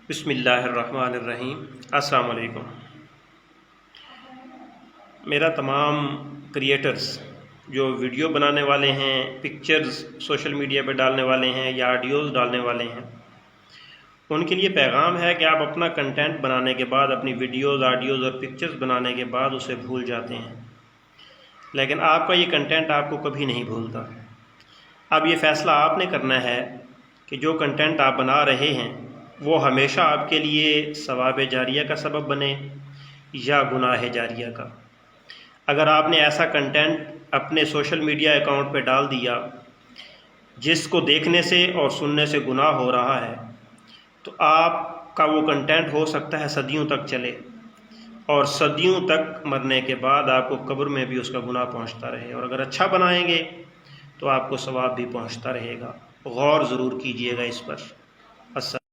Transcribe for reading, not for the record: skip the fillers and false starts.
بسم اللہ الرحمن الرحیم۔ السلام علیکم۔ میرا تمام کریٹرز جو ویڈیو بنانے والے ہیں، پکچرز سوشل میڈیا پہ ڈالنے والے ہیں یا آڈیوز ڈالنے والے ہیں، ان کے لیے پیغام ہے کہ آپ اپنا کنٹینٹ بنانے کے بعد، اپنی ویڈیوز، آڈیوز اور پکچرز بنانے کے بعد اسے بھول جاتے ہیں، لیکن آپ کا یہ کنٹینٹ آپ کو کبھی نہیں بھولتا۔ اب یہ فیصلہ آپ نے کرنا ہے کہ جو کنٹینٹ آپ بنا رہے ہیں وہ ہمیشہ آپ کے لیے ثواب جاریہ کا سبب بنے یا گناہ جاریہ کا۔ اگر آپ نے ایسا کنٹینٹ اپنے سوشل میڈیا اکاؤنٹ پہ ڈال دیا جس کو دیکھنے سے اور سننے سے گناہ ہو رہا ہے، تو آپ کا وہ کنٹینٹ ہو سکتا ہے صدیوں تک چلے، اور صدیوں تک مرنے کے بعد آپ کو قبر میں بھی اس کا گناہ پہنچتا رہے، اور اگر اچھا بنائیں گے تو آپ کو ثواب بھی پہنچتا رہے گا۔ غور ضرور کیجئے گا اس پر۔ السلام